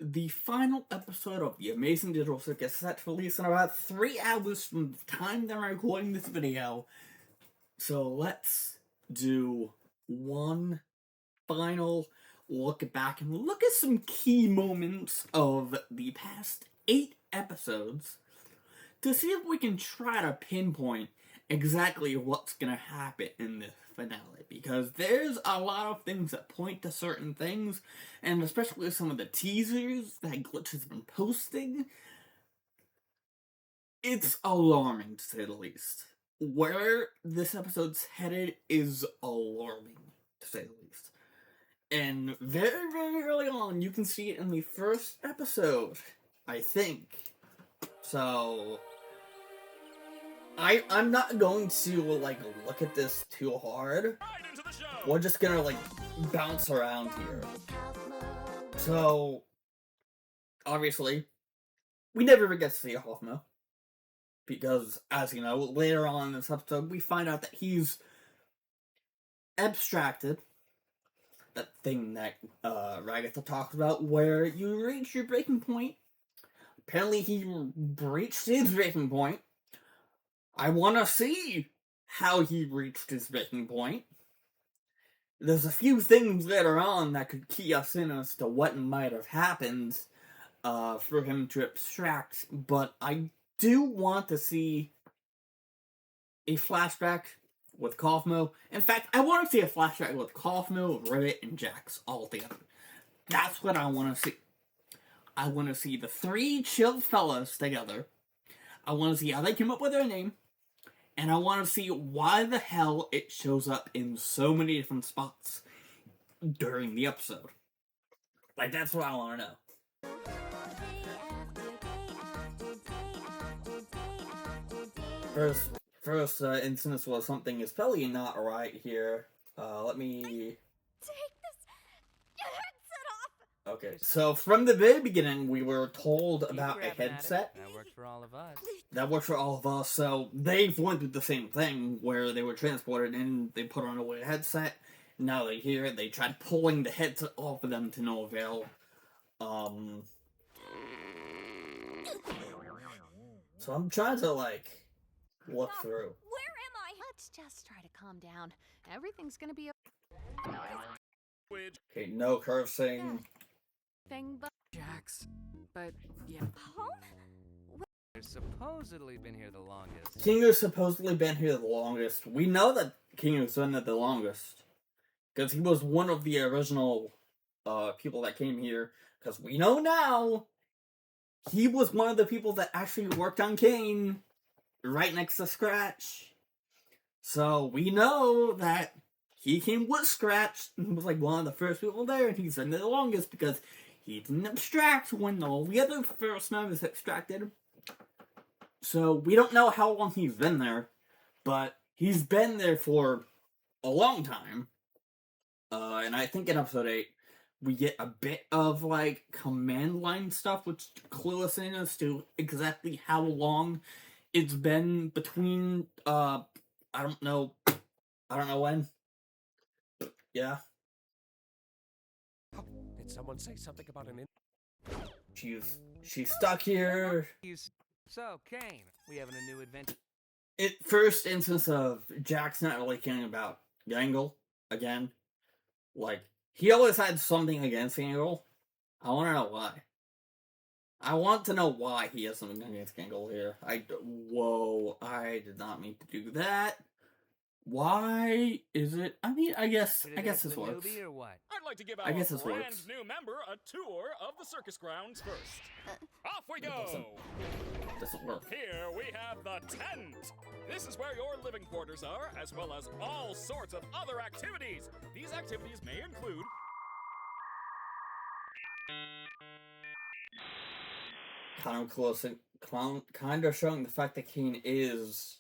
The final episode of The Amazing Digital Circus is set to release in about 3 hours from the time that I'm recording this video. So let's do one final look back and look at some key moments of the past 8 episodes to see if we can try to pinpoint exactly what's gonna happen in this finale, because there's a lot of things that point to certain things, and especially some of the teasers that Glitch has been posting. It's alarming, to say the least. Where this episode's headed is alarming, to say the least. And very, very early on, you can see it in the first episode, I think. So I'm not going to, look at this too hard. We're just gonna, bounce around here. So, obviously, we never get to see Hoffman. Because, as you know, later on in this episode, we find out that he's abstracted. That thing that, Ragatha talked about, where you reach your breaking point. Apparently, he reached his breaking point. I want to see how he reached his breaking point. There's a few things later on that could key us in as to what might have happened for him to abstract, but I do want to see a flashback with Kaufmo. In fact, I want to see a flashback with Kaufmo, Ribbit, and Jax all together. That's what I want to see. I want to see the 3 chill fellas together. I want to see how they came up with their name. And I want to see why the hell it shows up in so many different spots during the episode. That's what I want to know. First instance was something is probably not right here. Let me... Take this headset off! Okay, so from the very beginning, we were told about a headset. That worked for all of us. That worked for all of us, so they've went through the same thing, where they were transported and they put on a headset. Now they hear it, they tried pulling the headset off of them to no avail. So I'm trying to, look through. Where am I? Let's just try to calm down. Everything's gonna be Okay, no cursing. thing but Jax. But, yeah. home? They've supposedly been here the longest. Kingo's supposedly been here the longest. We know that Kingo's been there the longest. Because he was one of the original people that came here. Because we know now, he was one of the people that actually worked on Kane. Right next to Scratch. So we know that he came with Scratch and was one of the first people there, and he's been there the longest because he didn't abstract when all the other first members abstracted. So we don't know how long he's been there, but he's been there for a long time. And I think in episode 8, we get a bit of, command line stuff, which clue us in as to exactly how long it's been between, I don't know when. But, yeah. Did someone say something about an She's stuck here. So, Kane, we having a new adventure. First instance of Jack's not really caring about Gangle again. He always had something against Gangle. I want to know why. I want to know why he has something against Gangle here. Whoa, I did not mean to do that. Why is it? I mean, I guess this works. Or what? I'd like to give I guess our this brand works. new member a tour of the circus grounds first. Off we go! Doesn't work. Here we have the tent. This is where your living quarters are, as well as all sorts of other activities. These activities may include Kind of showing the fact that Kane is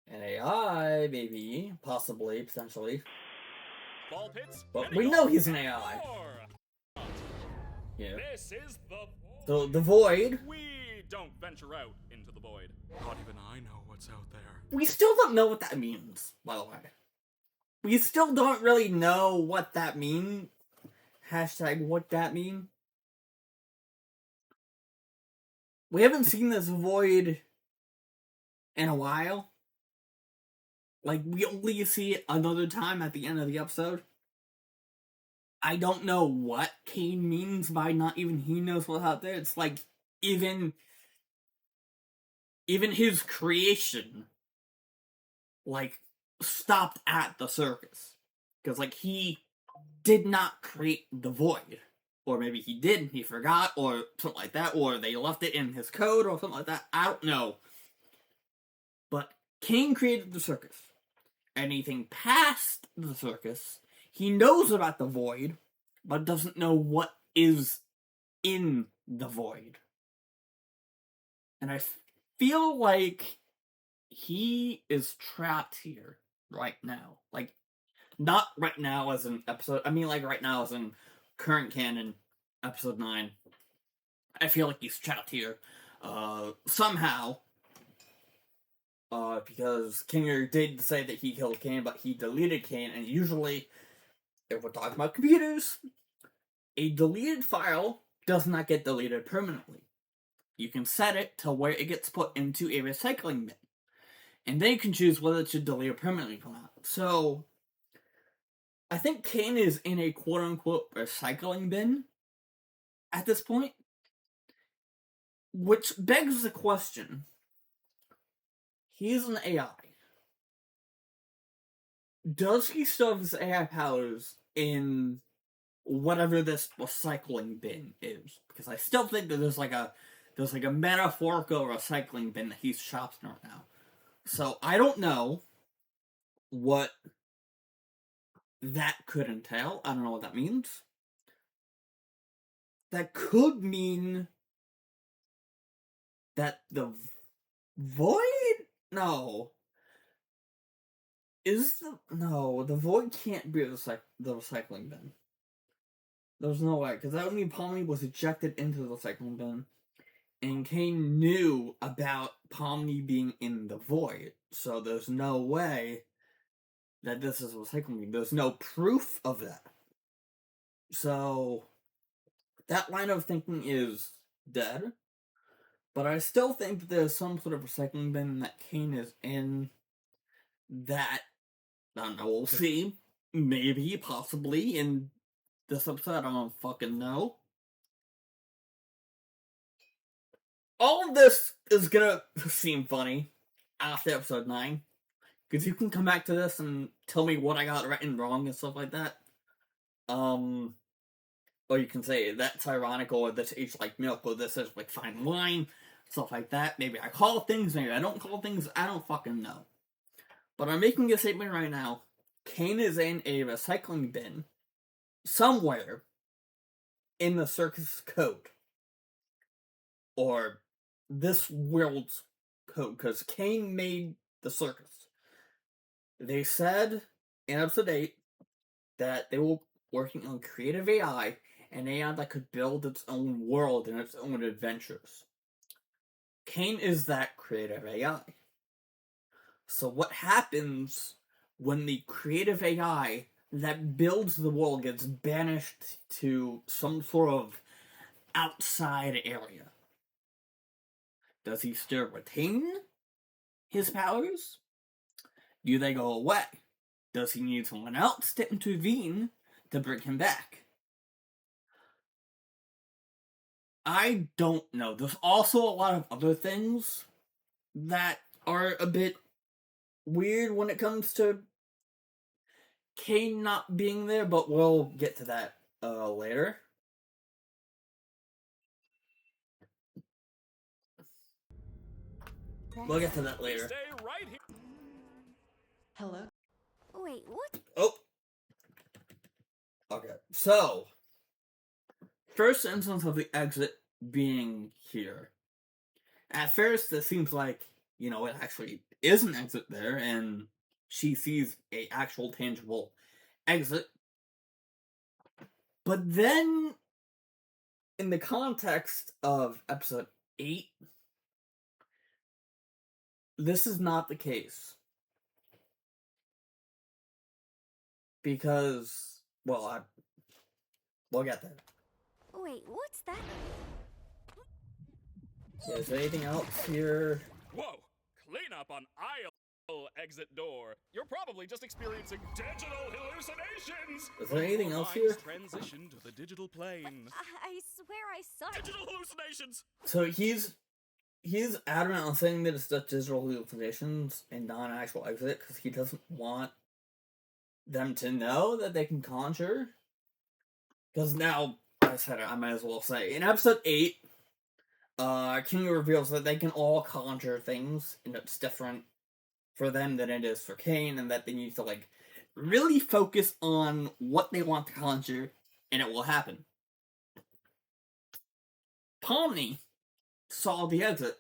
an AI, maybe, possibly, potentially. ball pits. But mini we know golf, he's an and AI. more. Yeah. This is the So the void. We don't venture out into the void. Not even I know what's out there. We still don't know what that means, by the way. We still don't really know what that means. Hashtag what that mean. we haven't seen this void in a while. Like, we only see it another time at the end of the episode. I don't know what Kane means by not even he knows what's out there. It's like, even his creation, like, stopped at the circus. Because, like, he did not create the void. Or maybe he did and he forgot, or something like that, or they left it in his code, or something like that. I don't know. But Kane created the circus. Anything past the circus, he knows about the void, but doesn't know what is in the void. And I feel like he is trapped here right now. Like, not right now as an episode, I mean like right now as in current canon, episode 9. I feel like he's trapped here, somehow. Because Kinger did say that he killed Kane, but he deleted Kane, and usually, if we're talking about computers, a deleted file does not get deleted permanently. You can set it to where it gets put into a recycling bin, and then you can choose whether to delete it permanently or not. So, I think Kane is in a quote-unquote recycling bin at this point, which begs the question. He's an AI. Does he still have his AI powers in whatever this recycling bin is? Because I still think that there's like a metaphorical recycling bin that he's trapped in right now. So I don't know what that could entail. I don't know what that means. That could mean that the void? No. The void can't be the recycling bin. There's no way, because that would mean Pomni was ejected into the recycling bin, and Kane knew about Pomni being in the void, so there's no way that this is a recycling bin. There's no proof of that. So, that line of thinking is dead, but I still think that there's some sort of recycling bin that Kane is in that, I don't know, we'll see. Maybe, possibly, in this episode, I don't fucking know. All of this is gonna seem funny after episode 9, because you can come back to this and tell me what I got right and wrong and stuff like that. Or you can say, that's ironical, or this tastes like milk, or this is like fine wine, stuff like that. Maybe I call things, maybe I don't call things, I don't fucking know. But I'm making a statement right now. Kane is in a recycling bin somewhere in the circus code. Or this world's code, because Kane made the circus. They said in episode 8 that they were working on creative AI, an AI that could build its own world and its own adventures. Kane is that creative AI. So what happens when the creative AI that builds the world gets banished to some sort of outside area? Does he still retain his powers? Do they go away? Does he need someone else to intervene to bring him back? I don't know. There's also a lot of other things that are a bit weird when it comes to Kane not being there, but we'll get to that later. We'll get to that later. Stay right here. Hello? Wait, what? Oh! Okay, so, first instance of the exit being here. At first, it seems like, it actually is an exit there, and she sees a actual tangible exit. But then, in the context of episode 8, this is not the case. Because, well, we'll get there. Wait, what's that? Is there anything else here? Whoa! Clean up on aisle exit door. You're probably just experiencing digital hallucinations. Is there anything else Minds here? Transition to the digital plane. I swear I saw it. Digital hallucinations. So he's adamant on saying that it's just digital hallucinations and not an actual exit because he doesn't want them to know that they can conjure. Because now, I said it, I might as well say, in episode 8, King reveals that they can all conjure things, and it's different for them than it is for Kane, and that they need to, like, really focus on what they want to conjure, and it will happen. Pomni saw the exit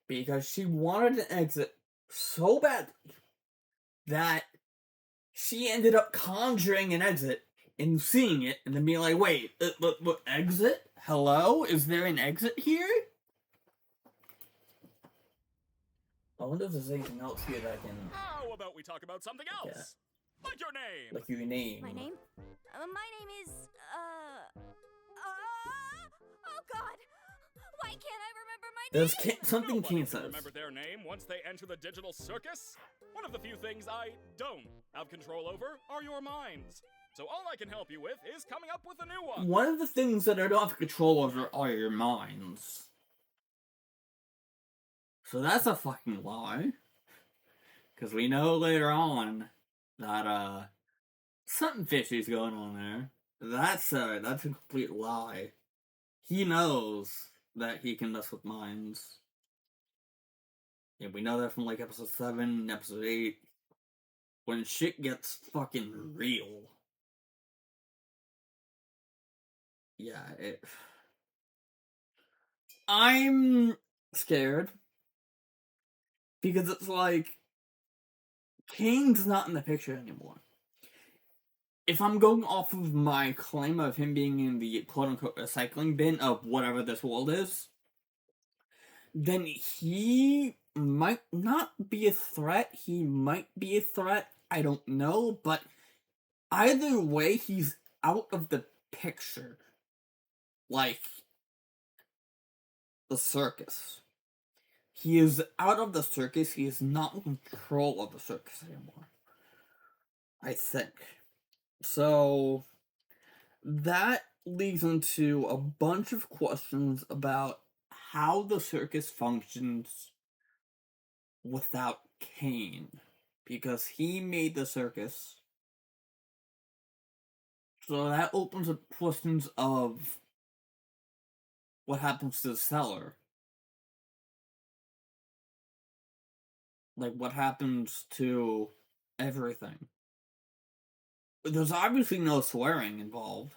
because she wanted an exit so badly that she ended up conjuring an exit and seeing it and then being like, wait, what exit? Hello? Is there an exit here? I wonder if there's anything else here that I can... How about we talk about something else? Yeah. Like your name. Like your name. My name? My name is, oh god! Why can't I remember my There's name? something Nobody King can says. remember their name once they enter the digital circus. One of the few things I don't have control over are your minds. So all I can help you with is coming up with a new one. One of the things that I don't have control over are your minds. So that's a fucking lie. Because we know later on that, something fishy's going on there. That's a complete lie. He knows that he can mess with minds. Yeah, we know that from, like, episode 7 and episode 8. When shit gets fucking real. Yeah, I'm scared. Because it's like... Kane's not in the picture anymore. If I'm going off of my claim of him being in the quote-unquote recycling bin of whatever this world is, then he might not be a threat. He might be a threat. I don't know. But either way, he's out of the picture. Like the circus. He is out of the circus. He is not in control of the circus anymore. I think. So, that leads into a bunch of questions about how the circus functions without Kane. Because he made the circus. So that opens up questions of what happens to the seller. Like, what happens to everything? There's obviously no swearing involved.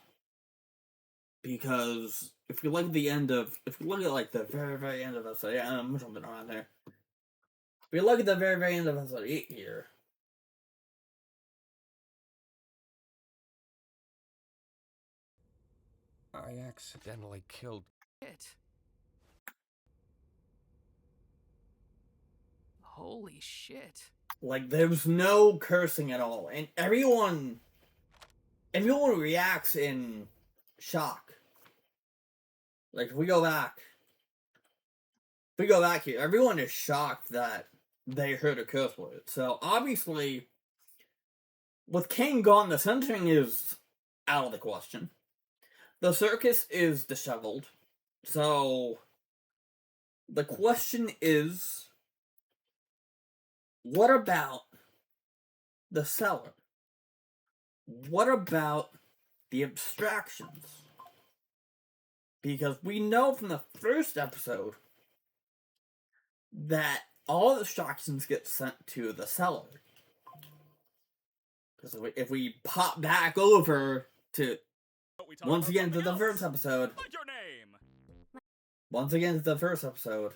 Because if you look at the end of... If you look at, like, the very, very end of episode... Yeah, I'm jumping around there. If you look at the very, very end of episode 8 here... I accidentally killed Shit. Holy shit. Like, there's no cursing at all. And everyone reacts in shock. Like, if we go back here, everyone is shocked that they heard a curse word. So, obviously, with Kane gone, the censoring is out of the question. The circus is disheveled. So, the question is... What about the seller? What about the abstractions? Because we know from the first episode that all the abstractions get sent to the seller. Because if we pop back over to, once again, to the first episode. Like your name. Once again, to the first episode.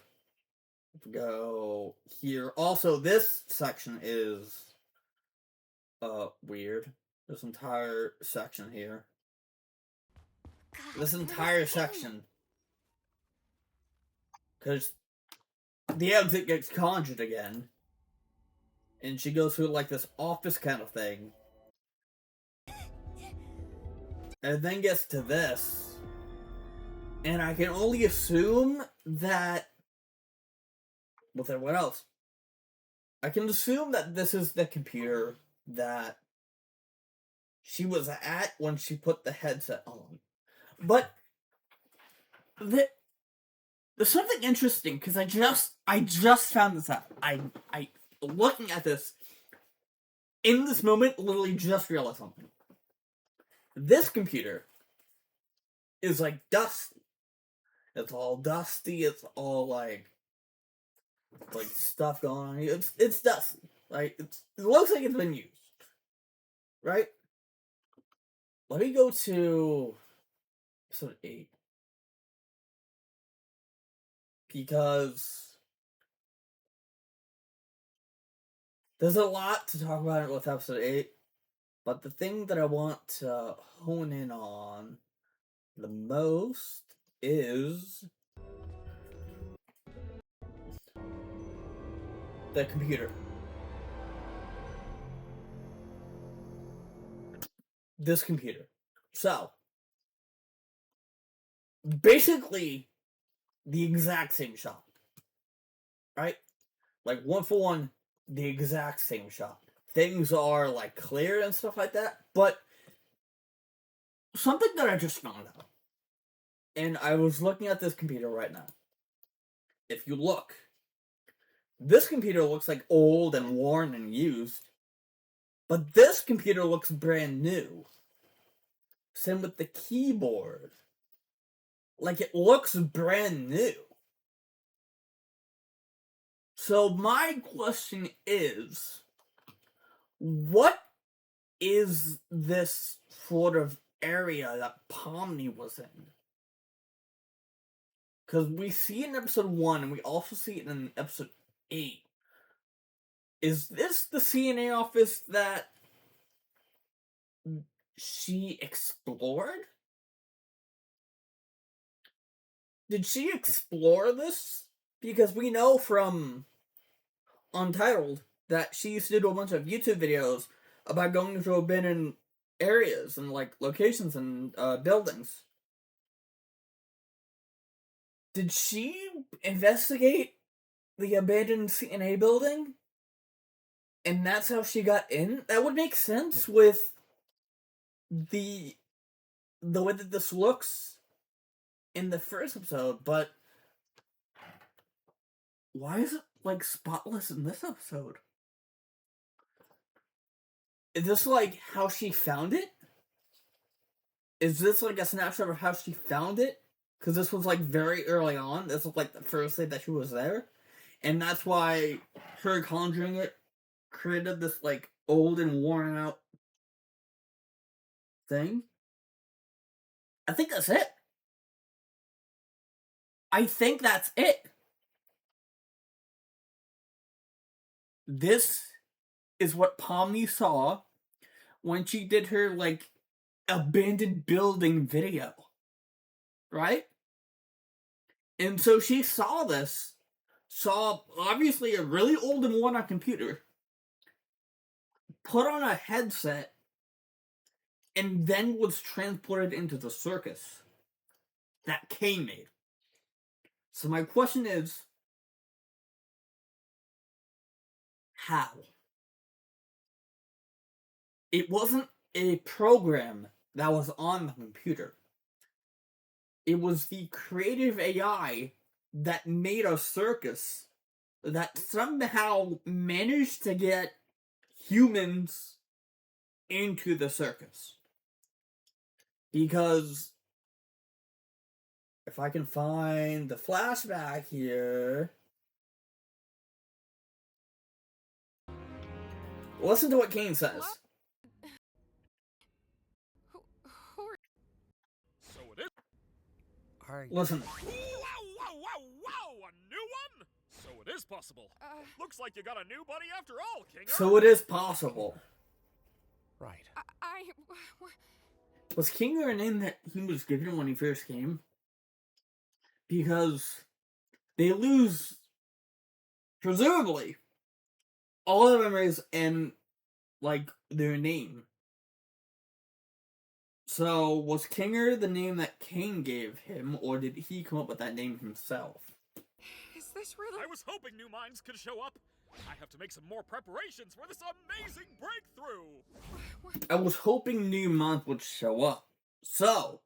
Go here. Also, this section is weird. This entire section here. God, This where's entire Kane? section. Because the exit gets conjured again. And she goes through like this office kind of thing. And then gets to this. And I can only assume that... Well, then what else? I can assume that this is the computer that she was at when she put the headset on. But there's something interesting, because I just found this out. I looking at this, in this moment, literally just realized something. This computer is like dusty. It's all dusty, it's all like stuff going on here. It's dusty. Like it looks like it's been used. Right? Let me go to episode 8. Because there's a lot to talk about with episode 8. But the thing that I want to hone in on the most is the computer. This computer. So, basically, the exact same shot. Right? Like, one for one, the exact same shot. Things are, like, clear and stuff like that, but something that I just found out, and I was looking at this computer right now. If you look, this computer looks like old and worn and used, but this computer looks brand new. Same with the keyboard. Like, it looks brand new. So my question is, what is this sort of area that Pomni was in? Because we see it in episode 1, and we also see it in episode 8. Is this the CNA office that she explored? Did she explore this? Because we know from Untitled that she used to do a bunch of YouTube videos about going to abandoned areas and like locations and buildings. Did she investigate the abandoned CNA building? And that's how she got in? That would make sense with the way that this looks in the first episode, but why is it like spotless in this episode? Is this like how she found it? Is this like a snapshot of how she found it? Because this was like very early on. This was like the first day that she was there. And that's why her conjuring it created this like old and worn out thing. I think that's it. I think that's it. This is what Pomni saw when she did her like abandoned building video. Right? And so she saw this, saw obviously a really old and worn out computer, put on a headset, and then was transported into the circus that Kay made. So my question is, how? It wasn't a program that was on the computer. It was the creative AI that made a circus that somehow managed to get humans into the circus. Because if I can find the flashback here, listen to what Kane says. So it is. Listen. Wow, wow, wow, wow! A new one? So it is possible. Looks like you got a new buddy after all, King. So it is possible. Right. Was Kinger a name that he was given when he first came? Because they lose, presumably, all their memories and, like, their name. So, was Kinger the name that Kane gave him, or did he come up with that name himself? Is this really? I was hoping new minds could show up. I have to make some more preparations for this amazing breakthrough. I was hoping new month would show up. So,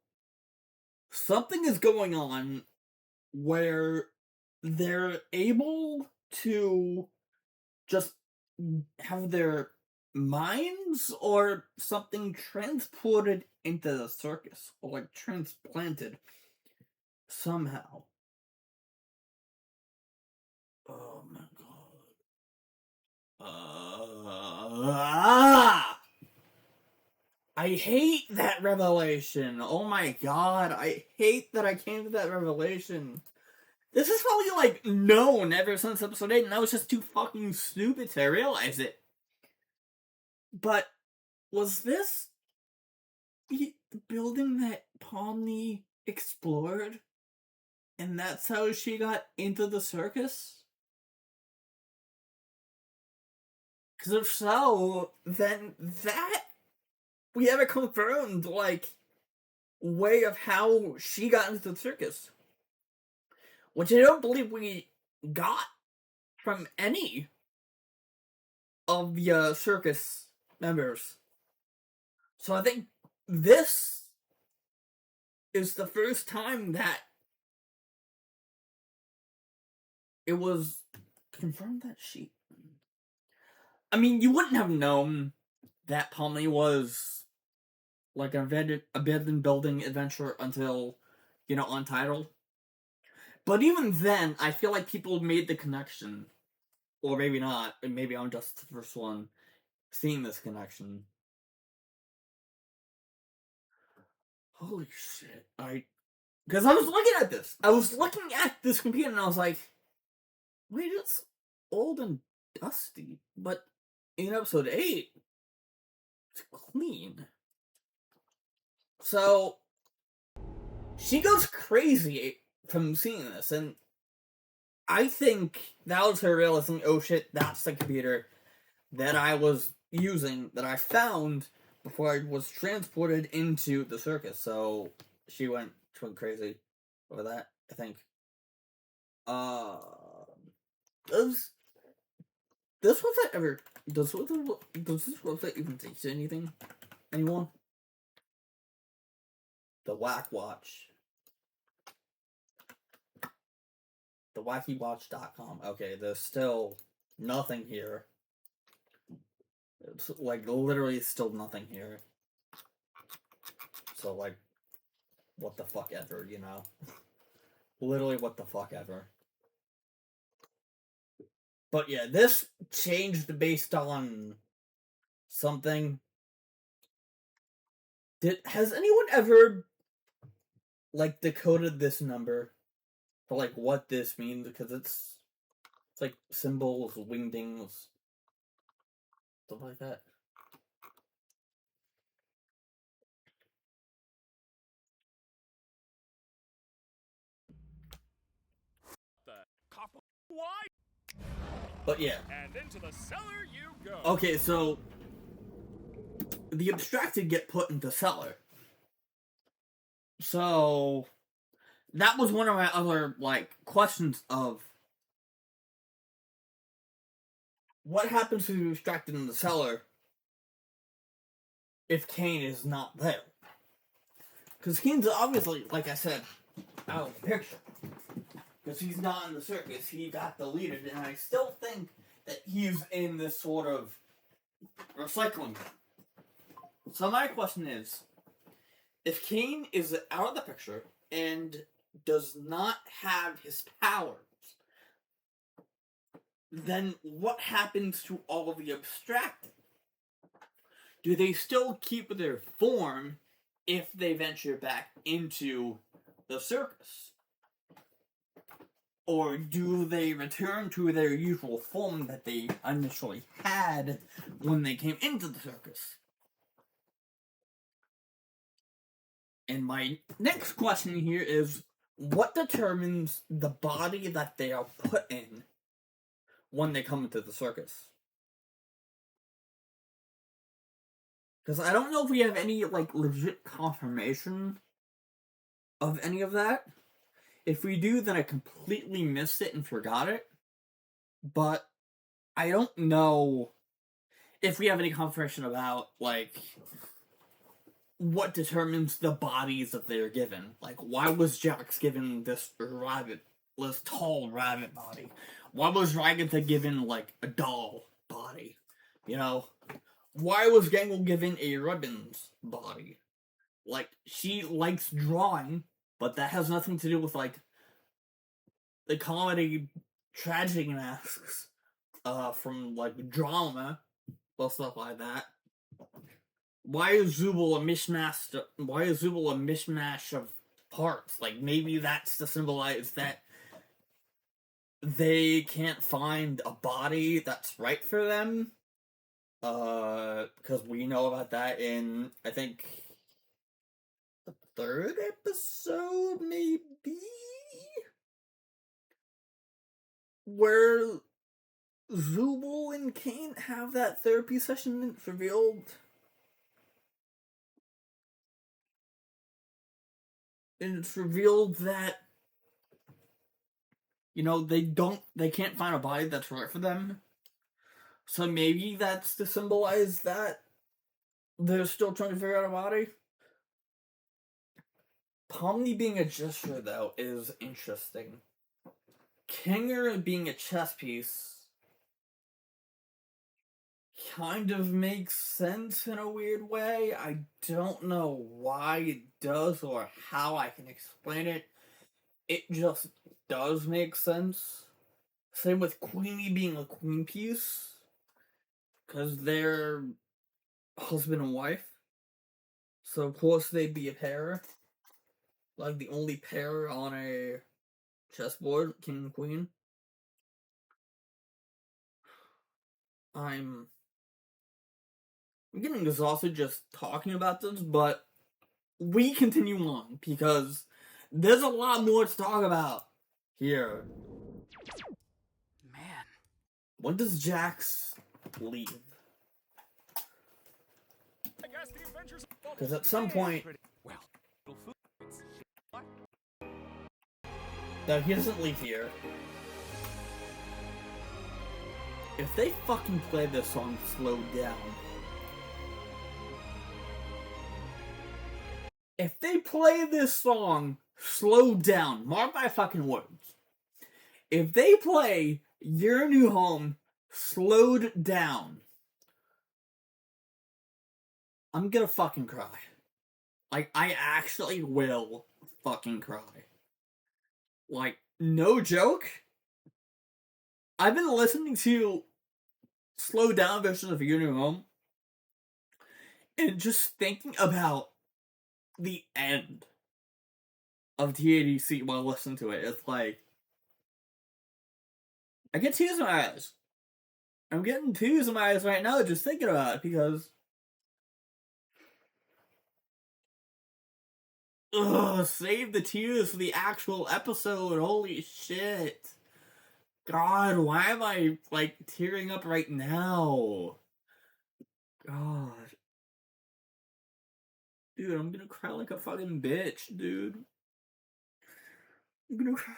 something is going on where they're able to just have their minds or something transported into the circus, or like transplanted somehow. Oh my god. I hate that revelation. Oh my god, I hate that I came to that revelation. This is probably, like, known ever since episode 8, and I was just too fucking stupid to realize it. But, was this the building that Pomni explored? And that's how she got into the circus? Because if so, then that... we have a confirmed, like, way of how she got into the circus. Which I don't believe we got from any of the circus members. So I think this is the first time that it was confirmed that she... I mean, you wouldn't have known that Pomni was like an abandoned building adventure until, you know, Untitled. But even then, I feel like people made the connection. Or maybe not, and maybe I'm just the first one seeing this connection. Holy shit, because I was looking at this. I was looking at this computer and I was like, wait, it's old and dusty. But in episode 8, it's clean. So, she goes crazy from seeing this, and I think that was her realizing, oh shit, that's the computer that I was using, that I found before I was transported into the circus. So she went crazy over that, I think. Does this website ever... does this website even teach anything anymore? The Whack Watch. The wackywatch.com. Okay, there's still nothing here. It's like literally still nothing here. So like, what the fuck ever, you know? Literally what the fuck ever. But yeah, this changed based on something. Has anyone ever like decoded this number for like what this means? Because it's like symbols, wingdings, stuff like that. The cop. Why? But yeah. And into the cellar you go. Okay, so the abstracted get put into cellar. So that was one of my other like questions of what happens to the abstracted in the cellar if Kane is not there? Because Kane's obviously, like I said, out of the picture. Because he's not in the circus, he got deleted, and I still think that he's in this sort of recycling. So my question is, if Kane is out of the picture and does not have his powers, then what happens to all of the abstracted? Do they still keep their form if they venture back into the circus? Or do they return to their usual form that they initially had when they came into the circus? And my next question here is, what determines the body that they are put in when they come into the circus? Because I don't know if we have any, like, legit confirmation of any of that. If we do, then I completely missed it and forgot it. But I don't know if we have any confirmation about, like, what determines the bodies that they're given. Like, why was Jax given this tall rabbit body? Why was Ragatha given, like, a doll body? You know? Why was Gangle given a ribbons body? Like, she likes drawing, but that has nothing to do with, like, the comedy tragedy masks from, like, drama or stuff like that. Why is Zubul a mishmash of parts? Like, maybe that's to symbolize that they can't find a body that's right for them. Because we know about that in, I think, the third episode, maybe? Where Zubul and Kane have that therapy session and it's revealed. And it's revealed that, you know, they can't find a body that's right for them. So maybe that's to symbolize that they're still trying to figure out a body. Pomni being a gesture, though, is interesting. Kinger being a chess piece kind of makes sense in a weird way. I don't know why it does or how I can explain it. It just does make sense. Same with Queenie being a queen piece. Because they're husband and wife. So of course they'd be a pair. Like the only pair on a chessboard, king and queen. I'm getting exhausted just talking about this, but we continue on because there's a lot more to talk about here. Man. When does Jax leave? I guess the adventures of Because at some point, Well, little food. no, he doesn't leave here. If they fucking play this song slowed down. If they play this song slowed down, mark my fucking words. If they play Your New Home slowed down, I'm gonna fucking cry. Like, I actually will fucking cry. Like, no joke. I've been listening to slowed down versions of Your New Home and just thinking about the end of TADC while listening to it. It's like, I get tears in my eyes. I'm getting tears in my eyes right now just thinking about it because save the tears for the actual episode. Holy shit. God, why am I, like, tearing up right now? God. Dude, I'm gonna cry like a fucking bitch, dude. I'm gonna cry.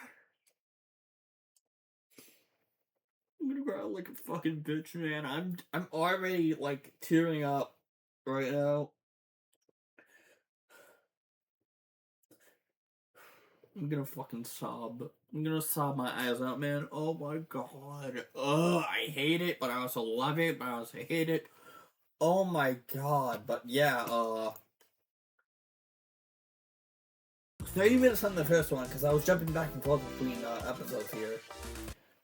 I'm gonna cry like a fucking bitch, man. I'm already, like, tearing up right now. I'm gonna fucking sob. I'm gonna sob my eyes out, man. Oh my god. Ugh, I hate it, but I also love it, but I also hate it. Oh my god. But yeah, 30 minutes on the first one, because I was jumping back and forth between episodes here.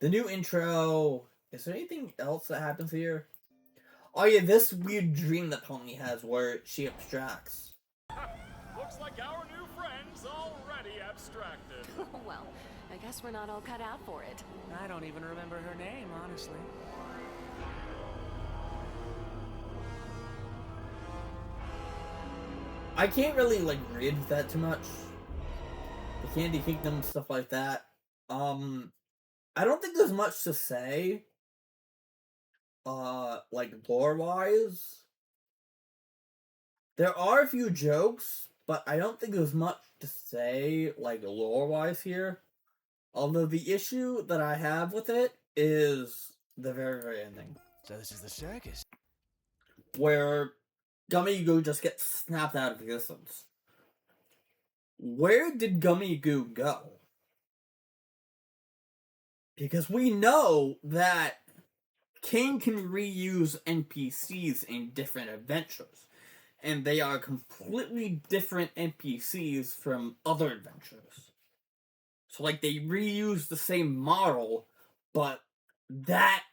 The new intro. Is there anything else that happens here? Oh yeah, this weird dream that Pony has where she abstracts. Looks like our new friend's already abstracted. Well, I guess we're not all cut out for it. I don't even remember her name, honestly. I can't really, like, read that too much. The Candy Kingdom, stuff like that. I don't think there's much to say. Like, lore-wise. There are a few jokes, but I don't think there's much to say, like, lore-wise here. Although the issue that I have with it is the very, very ending. So this is the circus. Where Gummy Goo just gets snapped out of existence. Where did Gummy Goo go? Because we know that King can reuse NPCs in different adventures. And they are completely different NPCs from other adventures. So, like, they reuse the same model, but that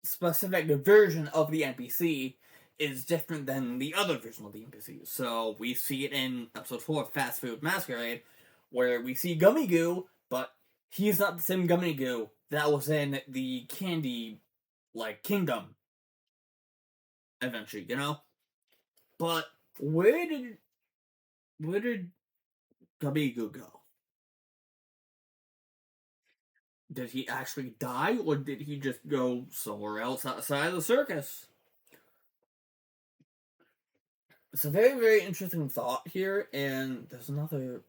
specific version of the NPC is different than the other version of the NPC. So, we see it in episode 4 of Fast Food Masquerade, where we see Gummy Goo, but he's not the same Gummy Goo that was in the Candy, like, Kingdom adventure, you know? But where did Gummy Goo go? Did he actually die, or did he just go somewhere else outside of the circus? It's a very, very interesting thought here, and there's another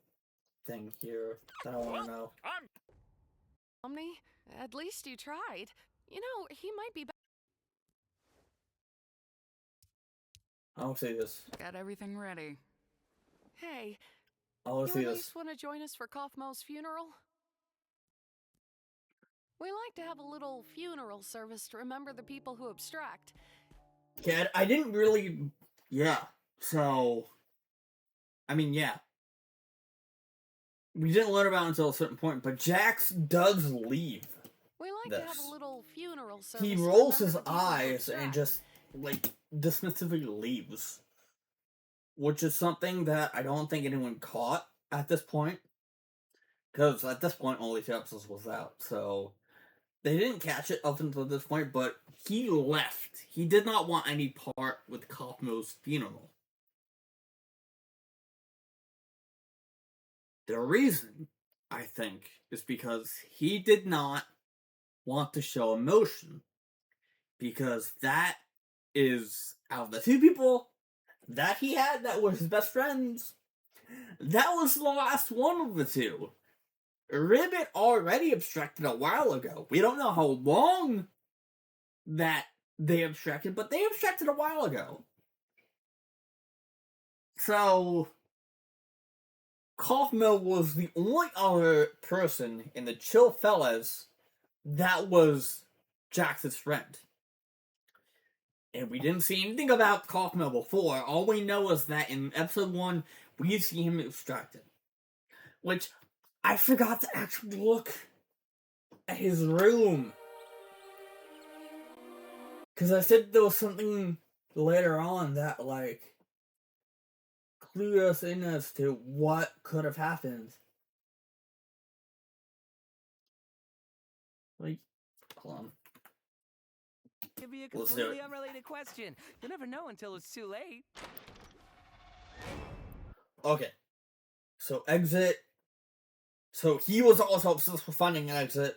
thing here that I want to know. I'm Omni, at least you tried. You know, he might be back. I want to see this. Got everything ready. Hey, I want to see you at this. least want to join us for Kaufmo's funeral? We like to have a little funeral service to remember the people who abstract. Yeah, I didn't really... Yeah, so... I mean, yeah. We didn't learn about it until a certain point, but Jax does leave. We like to have a little funeral service. He to rolls remember his the people who eyes and abstract. just, like, dismissively leaves. Which is something that I don't think anyone caught at this point. Because at this point, only 2 episodes was out, so... They didn't catch it up until this point, but he left. He did not want any part with Kaufmo's funeral. The reason, I think, is because he did not want to show emotion. Because that is, out of the 2 people that he had that were his best friends, that was the last one of the 2. Ribbit already abstracted a while ago. We don't know how long that they abstracted, but they abstracted a while ago. So, Kaufmo was the only other person in the Chill Fellas that was Jax's friend. And we didn't see anything about Kaufmo before. All we know is that in episode 1, we see him abstracted. Which, I forgot to actually look at his room. Because I said there was something later on that, like, clued us in as to what could have happened. Like, hold on. Could be a Let's do it. completely unrelated question. You'll never know until it's too late. Okay. So, exit. So, he was also obsessed with finding an exit.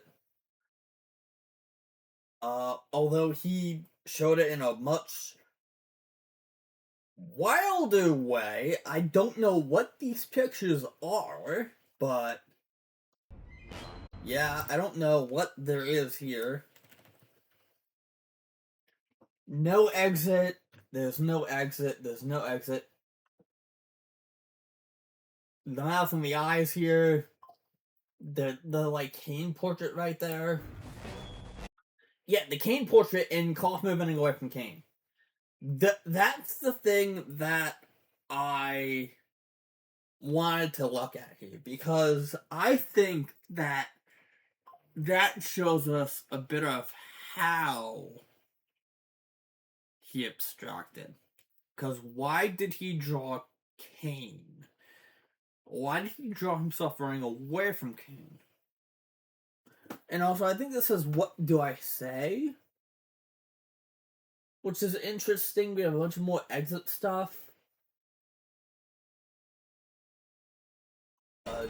Although he showed it in a much wilder way. I don't know what these pictures are, but yeah, I don't know what there is here. No exit. There's no exit. There's no exit. The mouth and the eyes here. The like Kane portrait right there. Yeah, the Kane portrait and Kaufman running away from Kane. That's the thing that I wanted to look at here, because I think that shows us a bit of how he abstracted. Because why did he draw Kane? Why did he draw himself running away from Kane? And also, I think this says, "What do I say?" Which is interesting. We have a bunch of more exit stuff.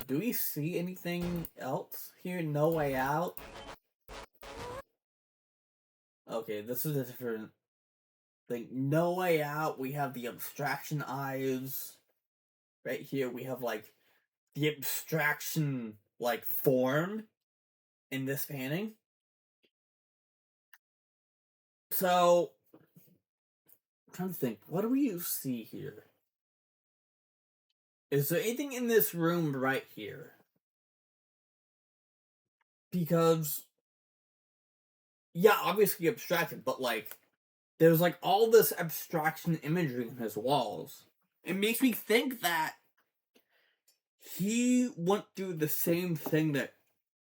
Do we see anything else here? No Way Out. Okay, this is a different like No Way Out, we have the abstraction eyes. Right here, we have like the abstraction like form in this painting. So, I'm trying to think, what do we see here? Is there anything in this room right here? Because, yeah, obviously abstracted, but like, there's like all this abstraction imagery in his walls. It makes me think that he went through the same thing that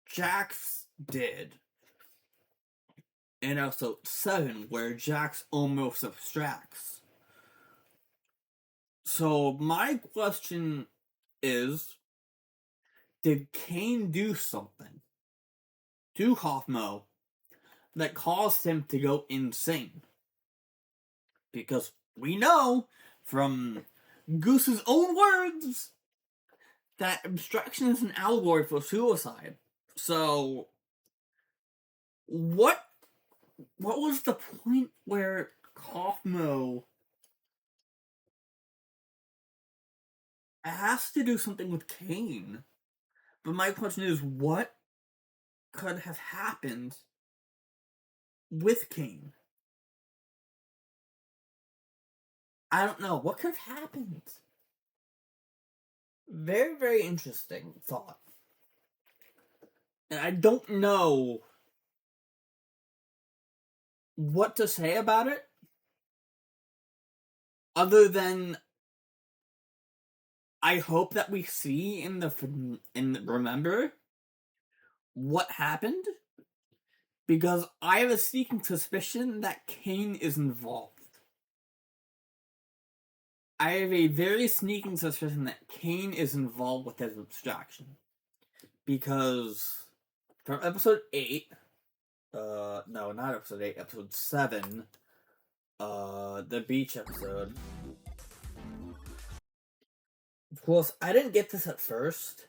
Jax did in episode 7, where Jax almost abstracts. So, my question is, did Kane do something to Hoffmo that caused him to go insane? Because we know from Goose's own words that abstraction is an allegory for suicide. So, what was the point where Hoffmo has to do something with Kane? But my question is, what could have happened with Kane? I don't know. What could have happened? Very, very interesting thought. And I don't know what to say about it, other than I hope that we see in the remember what happened, because I have a sneaking suspicion that Kane is involved. I have a very sneaking suspicion that Kane is involved with his abstraction. Because from episode 8, no, not episode 8, episode 7, the beach episode. Of course, I didn't get this at first,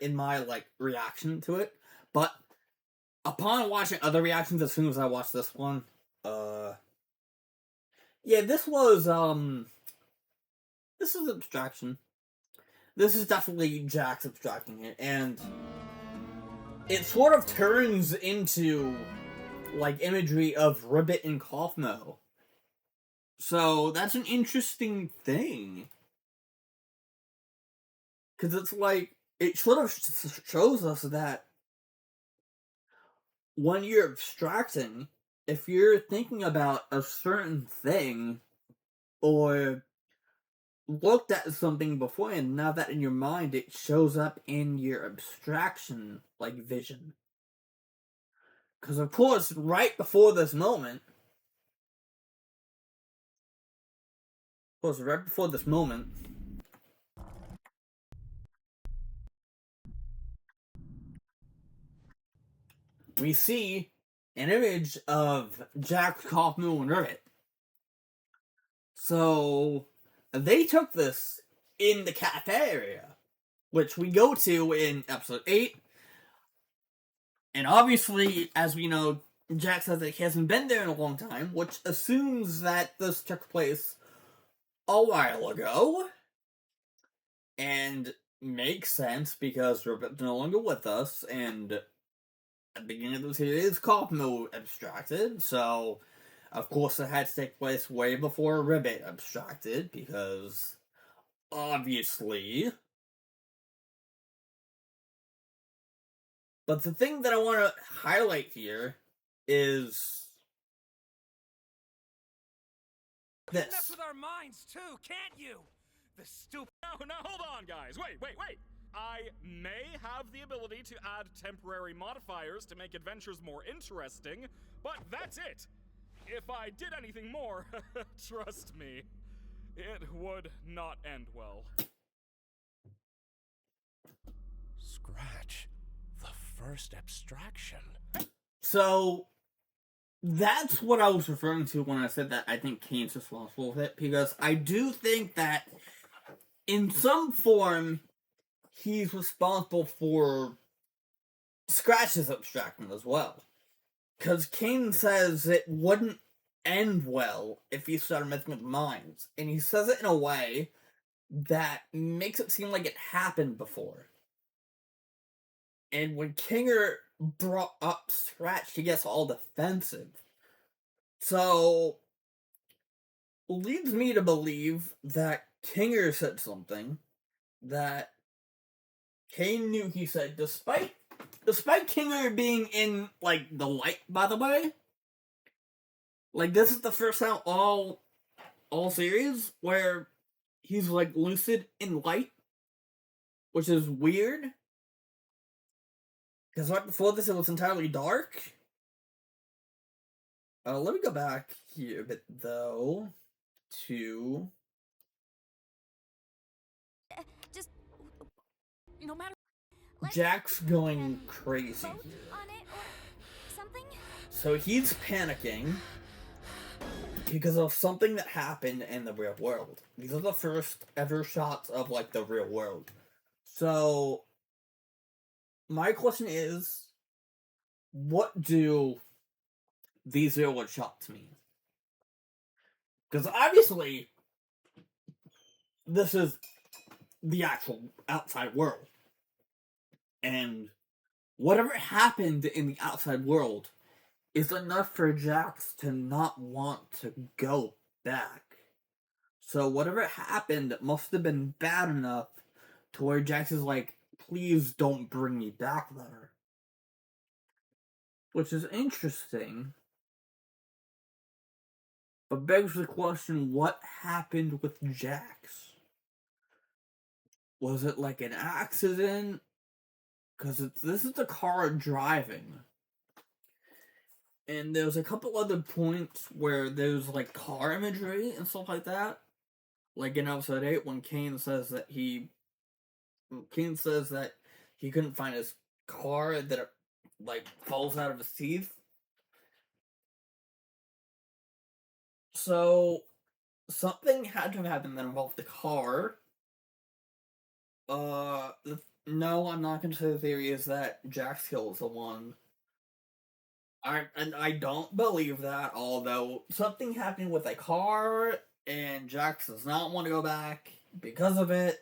in my, like, reaction to it, but upon watching other reactions as soon as I watched this one, yeah, this was abstraction. This is definitely Jax abstracting it, and it sort of turns into, like, imagery of Ribbit and Kaufmo. So, that's an interesting thing. Because it's like, it sort of shows us that when you're abstracting, if you're thinking about a certain thing, or looked at something before, and now that in your mind, it shows up in your abstraction, like, vision. Because, of course, right before this moment, we see an image of Jack, Kaufman, and Ribbit. So, they took this in the cafe area, which we go to in episode 8. And obviously, as we know, Jack says that he hasn't been there in a long time, which assumes that this took place a while ago. And makes sense because Ribbit's no longer with us, and at the beginning of the series, Kaufmo abstracted, so of course it had to take place way before Ribbit abstracted, because obviously. But the thing that I want to highlight here is this. Mess with our minds too, can't you? The stupid. Now, hold on, guys. Wait. I may have the ability to add temporary modifiers to make adventures more interesting, but that's it. If I did anything more, trust me, it would not end well. Scratch. The first abstraction. So, that's what I was referring to when I said that I think Kane's responsible with it, because I do think that in some form, he's responsible for Scratch's abstraction as well. Because Kane says it wouldn't end well if he started messing with minds. And he says it in a way that makes it seem like it happened before. And when Kinger brought up Scratch, he gets all defensive. So, leads me to believe that Kinger said something that Kane knew he said, despite Kinger being in, like, the light, by the way. Like, this is the first time all series where he's, like, lucid in light, which is weird. Because right before this, it was entirely dark. Let me go back here a bit, though, to... Just no matter. Jack's going crazy Vote here. on it or something. So he's panicking because of something that happened in the real world. These are the first ever shots of, like, the real world. So, my question is, what do these real world shots mean? Because obviously, this is the actual outside world. And whatever happened in the outside world is enough for Jax to not want to go back. So whatever happened must have been bad enough to where Jax is like, please don't bring me back there. Which is interesting. But begs the question, what happened with Jax? Was it like an accident? Because this is the car driving. And there's a couple other points where there's like car imagery and stuff like that. Like in episode 8 when Kane says that he couldn't find his car, that it like falls out of his teeth. So something had to have happened that involved the car. No, I'm not gonna say the theory is that Jax kills someone. I don't believe that, although something happened with a car, and Jax does not want to go back because of it.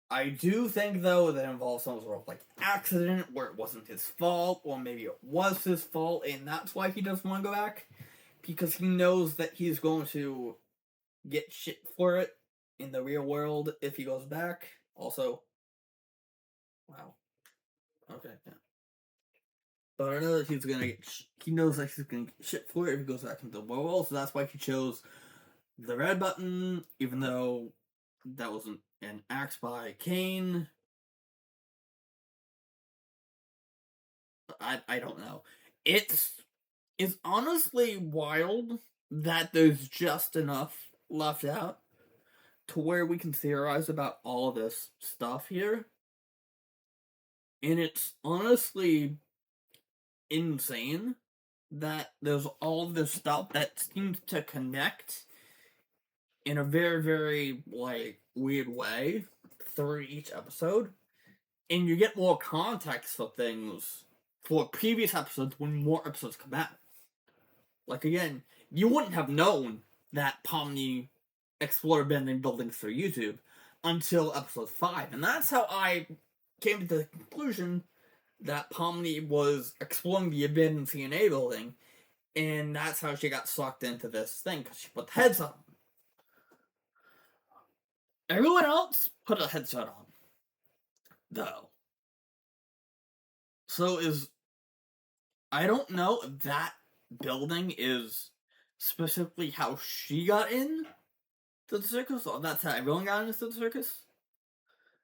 I do think, though, that it involves some sort of, like, accident where it wasn't his fault, or maybe it was his fault, and that's why he doesn't want to go back. Because he knows that he's going to get shit for it in the real world if he goes back. Also, wow. Okay, yeah. But I know that he knows that he's gonna get shit for it if he goes back into the world, so that's why he chose the red button, even though that wasn't an axe by Kane. I don't know. It's honestly wild that there's just enough left out to where we can theorize about all of this stuff here. And it's honestly insane that there's all of this stuff that seems to connect in a very, very, like, weird way through each episode. And you get more context for things for previous episodes when more episodes come out. Like, again, you wouldn't have known that Pomni explored abandoned buildings through YouTube until episode 5. And that's how I came to the conclusion that Pomni was exploring the abandoned CNA building, and that's how she got sucked into this thing, because she put the headset on. Everyone else put a headset on, though. So I don't know if that building is specifically how she got in to the circus, or that's how everyone got into the circus.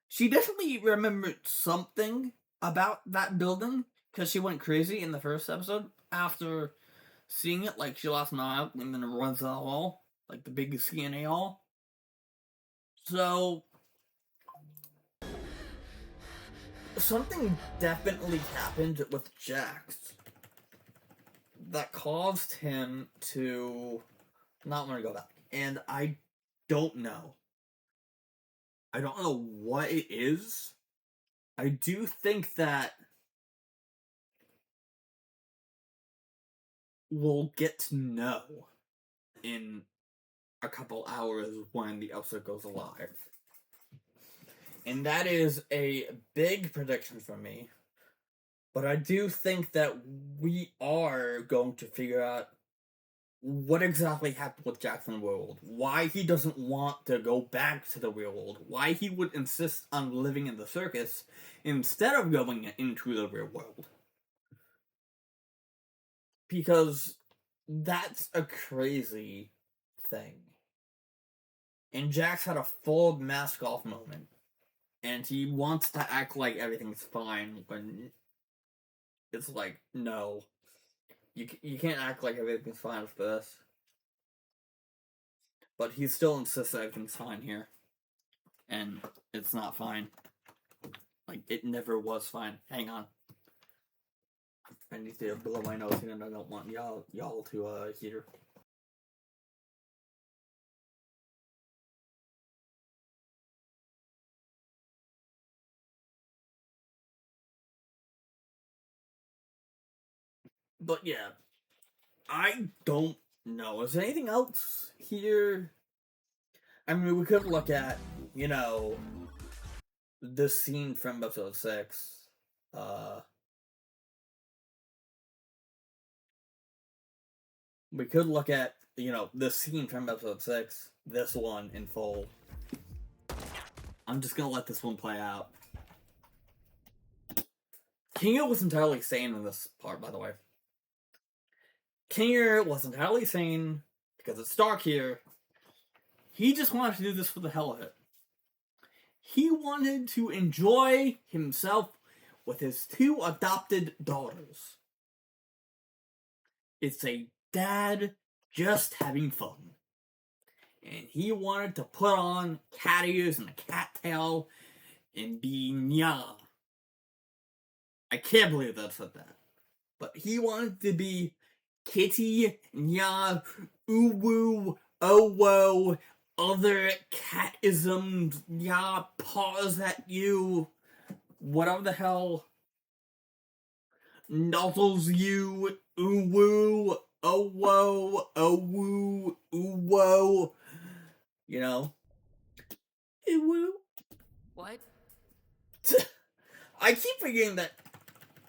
She definitely remembered something about that building, because she went crazy in the first episode after seeing it. Like, she lost an eye and then runs to the hall, like the big CNA hall. So, something definitely happened with Jax that caused him to not want to go back. And I don't know. I don't know what it is. I do think that will get to know in a couple hours when the episode goes live. And that is a big prediction from me. But I do think that we are going to figure out what exactly happened with Jackson World. Why he doesn't want to go back to the real world. Why he would insist on living in the circus instead of going into the real world. Because that's a crazy thing. And Jax had a full mask off moment. And he wants to act like everything's fine when it's like, no. You can't act like everything's fine with this. But he still insists that everything's fine here. And it's not fine. Like, it never was fine. Hang on. I need to blow my nose here and I don't want y'all to hear. But yeah, I don't know. Is there anything else here? I mean, we could look at, this scene from episode 6. We could look at, this scene from episode 6. This one in full. I'm just gonna let this one play out. Kinga was entirely sane in this part, by the way. Kinga was entirely sane because it's dark here. He just wanted to do this for the hell of it. He wanted to enjoy himself with his 2 adopted daughters. It's a dad just having fun. And he wanted to put on cat ears and a cat tail and be nya. I can't believe that I said that. But he wanted to be kitty, nya, uwu, owo, other catisms, nya, paws at you, whatever the hell, nuzzles you, uwu, owo, owu, uwo, uwu. What? I keep forgetting that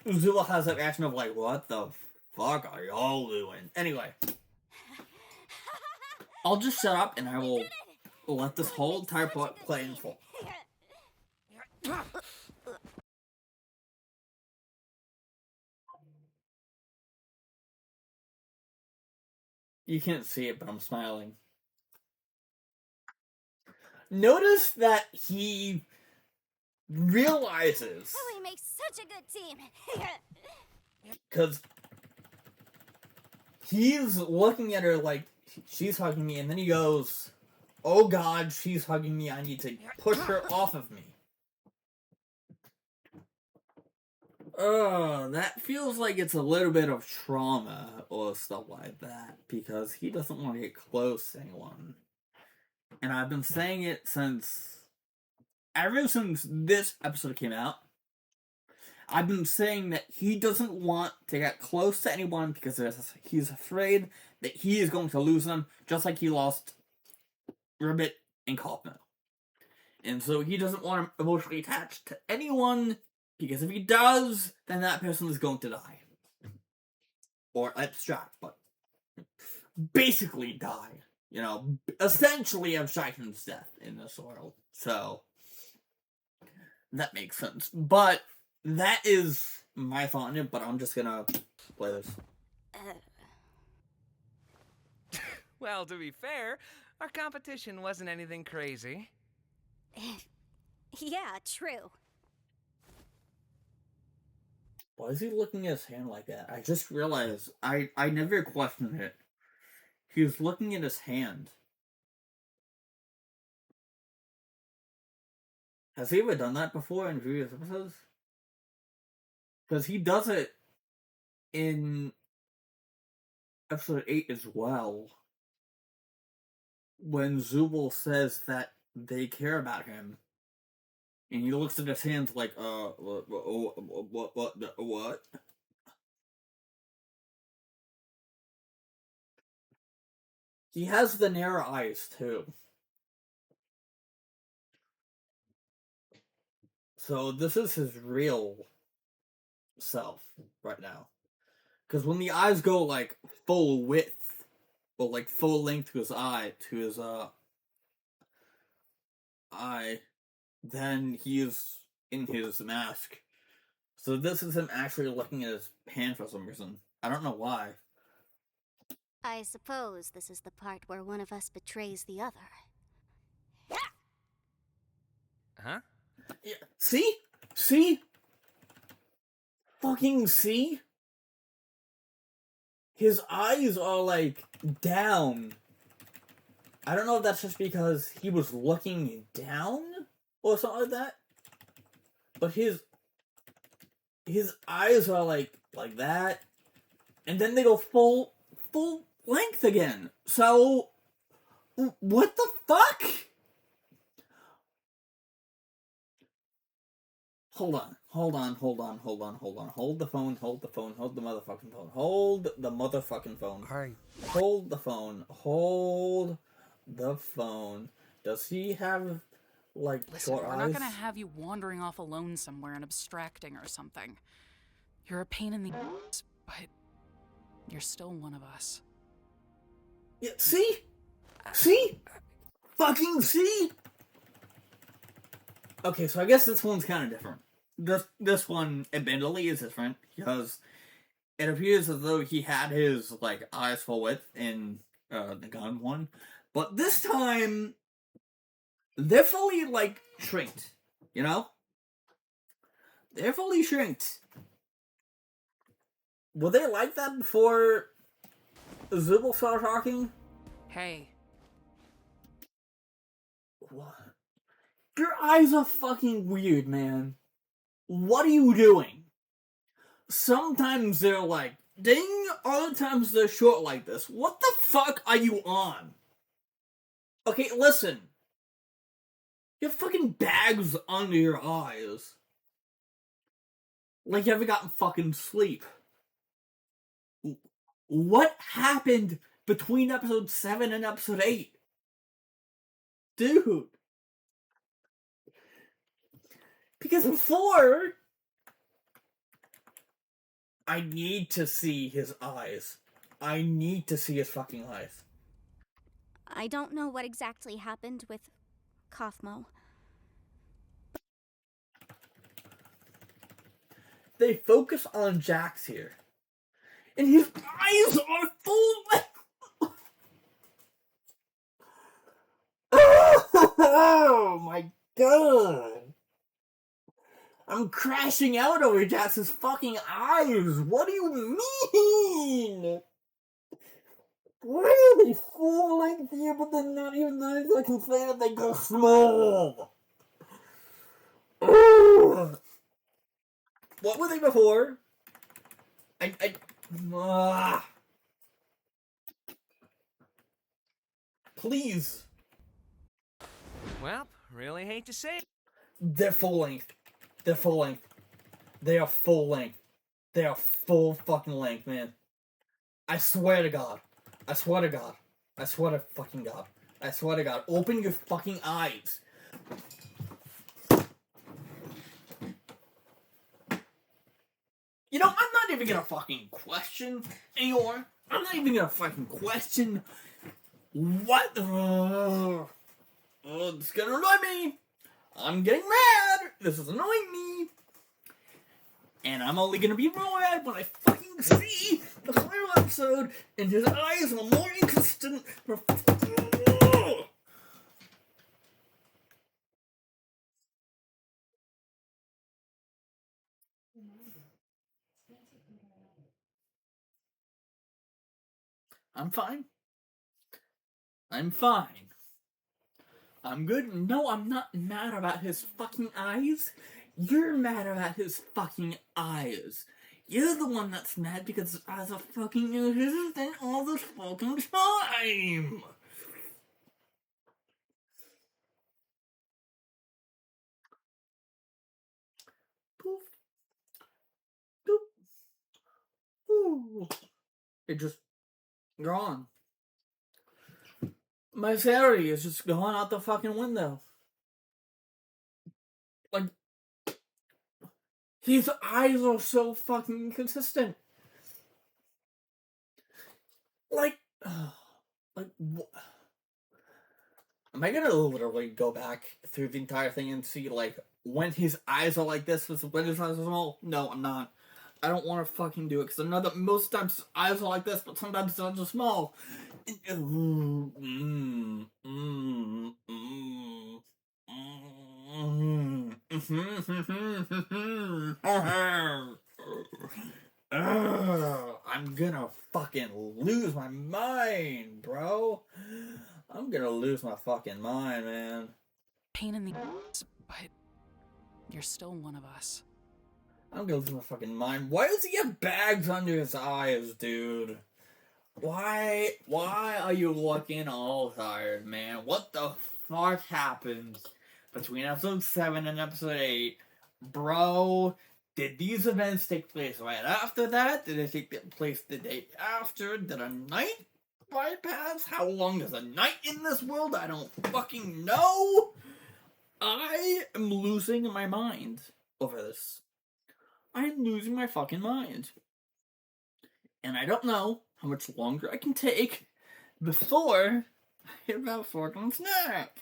Uzula has that reaction of like, what the fuck are y'all doing? Anyway, I'll just shut up and I will let this whole entire plot play in full. You can't see it, but I'm smiling. Notice that he realizes, We make such a good team. because he's looking at her like she's hugging me, and then he goes, oh god, she's hugging me, I need to push her off of me. That feels like it's a little bit of trauma or stuff like that, because he doesn't want to get close to anyone. And I've been saying it ever since this episode came out. I've been saying that he doesn't want to get close to anyone because he's afraid that he is going to lose them, just like he lost Ribbit and Cosmo. And so he doesn't want to emotionally attach to anyone, because if he does, then that person is going to die. Or abstract, but basically die. Essentially abstraction's death in this world. So, that makes sense. But that is my thought on it, but I'm just gonna play this. Well, to be fair, our competition wasn't anything crazy. Yeah, true. Why is he looking at his hand like that? I just realized, I never questioned it. He was looking at his hand. Has he ever done that before in previous episodes? Because he does it in episode 8 as well. When Zubul says that they care about him. And he looks at his hands like, what? He has the narrow eyes, too. So this is his real self right now. Because when the eyes go, like, full width, or, like, full length to his eye, then he is in his mask. So this is him actually looking at his hand for some reason. I don't know why. I suppose this is the part where one of us betrays the other. Huh? Yeah. See? See? Fucking see? His eyes are, like, down. I don't know if that's just because he was looking down or something like that. But his eyes are like that. And then they go full length again. So what the fuck? Hold on. Hold the phone, hold the motherfucking phone. Hold the motherfucking phone. Hold the phone. Hold the phone. Does he have, like, Listen, short we're eyes? not gonna have you wandering off alone somewhere and abstracting or something. You're a pain in the ass, but you're still one of us. Yeah, see? See? Fucking see? Okay, so I guess this one's kind of different. This one, admittedly, is different, because it appears as though he had his, like, eyes full width in the gun one. But this time, they're fully, like, shrinked. You know? They're fully shrinked. Were they like that before Zubul started talking? Hey, What? Your eyes are fucking weird, man. What are you doing? Sometimes they're like, ding, other times they're short like this. What the fuck are you on? Okay, listen. You have fucking bags under your eyes. Like you haven't gotten fucking sleep. What happened between episode 7 and episode 8? Dude. Because before, I need to see his eyes. I need to see his fucking eyes. I don't know what exactly happened with Kaufmo. They focus on Jax here. And his eyes are full of... Oh my god! I'm crashing out over Jax's fucking eyes! What do you mean? Why are they full length here, but they're not even nice? I can say that they go small! Ugh. What were they before? Please. Well, really hate to say it. They're full length. They're full length. They are full length. They are full fucking length, man. I swear to God. I swear to God. I swear to fucking God. I swear to God. Open your fucking eyes. You know, I'm not even gonna fucking question anymore. I'm not even gonna fucking question what. It's gonna annoy me. I'm getting mad. This is annoying me. And I'm only gonna be mad when I fucking see the final episode and his eyes are more inconsistent. I'm fine. I'm fine. I'm good. No, I'm not mad about his fucking eyes. You're mad about his fucking eyes. You're the one that's mad because his eyes are fucking inconsistent all this fucking time. Poof. Doop. Ooh. It just gone. My sanity is just going out the fucking window. Like, his eyes are so fucking inconsistent. Like, am I gonna literally go back through the entire thing and see, like, when his eyes are like this, when his eyes are small? No, I'm not. I don't want to fucking do it, because I know that most times his eyes are like this, but sometimes his eyes are small. I'm gonna fucking lose my mind, bro. I'm gonna lose my fucking mind, man. Pain in the ass, but you're still one of us. I'm gonna lose my fucking mind. Why does he have bags under his eyes, dude? Why are you looking all tired, man? What the fuck happened between episode 7 and episode 8? Bro, did these events take place right after that? Did they take place the day after? Did a night bypass? How long is a night in this world? I don't fucking know! I am losing my mind over this. I am losing my fucking mind. And I don't know how much longer I can take before I hit that fucking snap.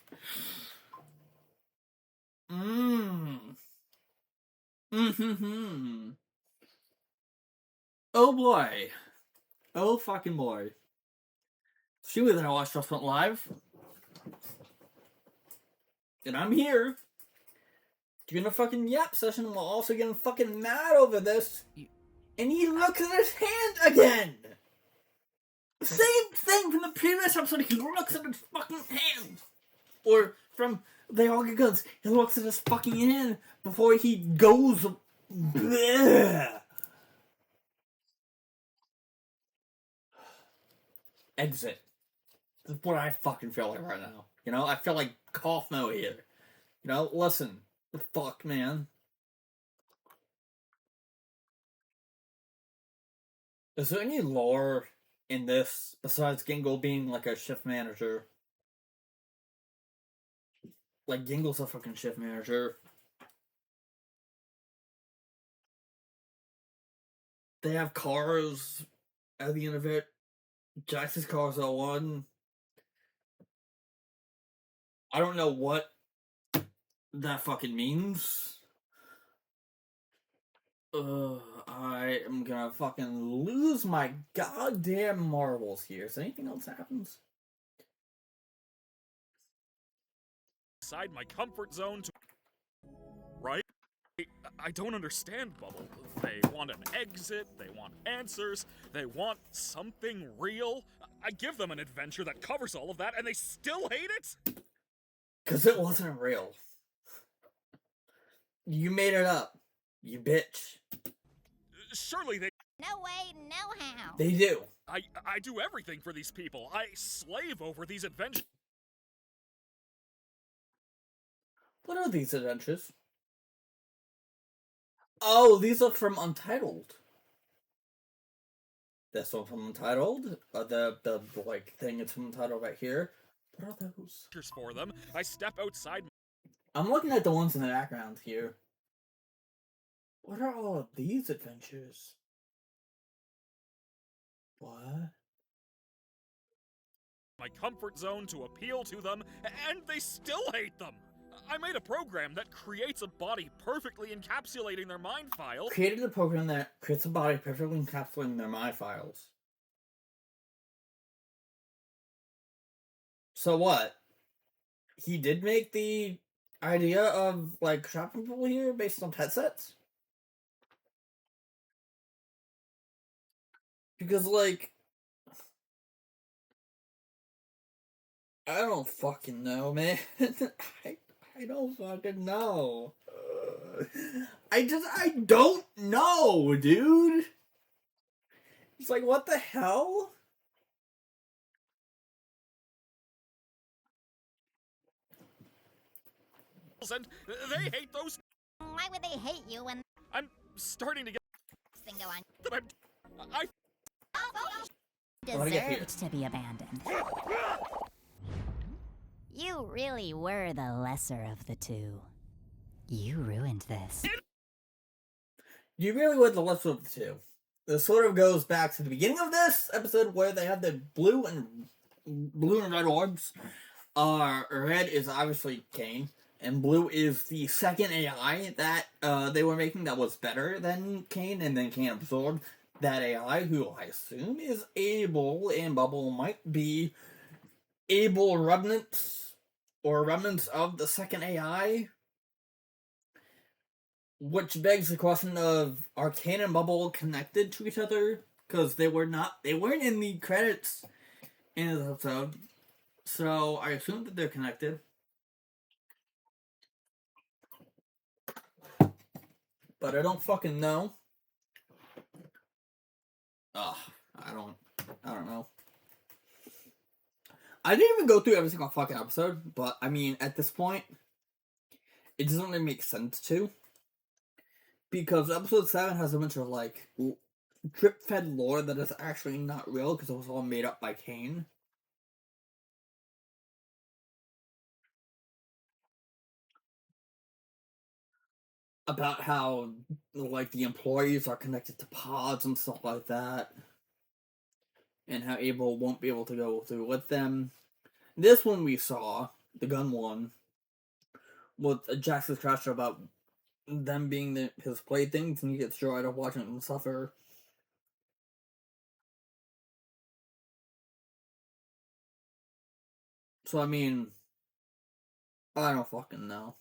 Oh boy. Oh fucking boy. She was gonna watch Just Went Live. And I'm here. Doing a fucking yap session while also getting fucking mad over this. And he looks at his hand again! Same thing from the previous episode, he looks at his fucking hand! Or from They All Get Guns, he looks at his fucking hand before he goes. Bleh. Exit. This is what I fucking feel like right now. You know, I feel like cough mode here. You know, listen. The fuck, man. Is there any lore in this besides Gingle being like a shift manager? Like, Gingle's a fucking shift manager. They have cars at the end of it. Jax's cars are one. I don't know what that fucking means. I am gonna fucking lose my goddamn marbles here. Is anything else happens? Outside my comfort zone to... Right? I don't understand, Bubble. They want an exit, they want answers, they want something real. I give them an adventure that covers all of that, and they still hate it? 'Cause it wasn't real. You made it up. You bitch. Surely they... No way, no how. They do. I do everything for these people. I slave over these adventures. What are these adventures? Oh, these are from Untitled. This one from Untitled? The like thing is from Untitled right here. What are those? For them. I step outside... I'm looking at the ones in the background here. What are all of these adventures? What? my comfort zone to appeal to them, and they still hate them! I made a program that creates a body perfectly encapsulating their mind files. Created a program that creates a body perfectly encapsulating their mind files. So what? He did make the idea of, like, trapping people here based on headsets? Because, like, I don't fucking know, man. I don't fucking know. I don't know, dude. It's like, what the hell? And they hate those. Why would they hate you when I'm starting to get this thing go on? that I What do I get here? Deserves to be abandoned. You really were the lesser of the two. You ruined this. You really were the lesser of the two. This sort of goes back to the beginning of this episode where they have the blue and red orbs. Red is obviously Kane, and blue is the second AI that they were making that was better than Kane, and then Kane absorbed that AI, who I assume is Able, and Bubble might be Able remnants, or remnants of the second AI. Which begs the question of, are Kane and Bubble connected to each other? Because they weren't in the credits in this episode. So I assume that they're connected. But I don't fucking know. Ugh, I don't know. I didn't even go through every single fucking episode, but I mean, at this point, it doesn't really make sense to. Because episode 7 has a bunch of, like, drip-fed lore that is actually not real, because it was all made up by Kane. About how, like, the employees are connected to pods and stuff like that. And how Abel won't be able to go through with them. This one we saw, the gun one, with Jackson's crash about them being his playthings, and he gets joy out of watching them suffer. So, I mean, I don't fucking know.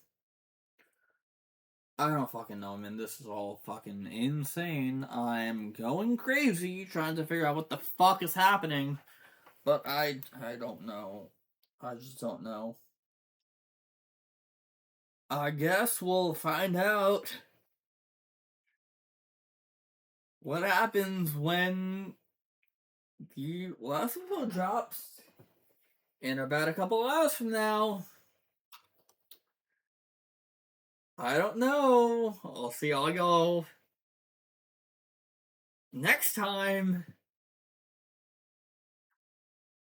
I don't fucking know, man. This is all fucking insane. I'm going crazy trying to figure out what the fuck is happening. But I don't know. I just don't know. I guess we'll find out what happens when the last episode drops in about a couple hours from now. I don't know. I'll see y'all go next time.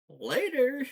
Later.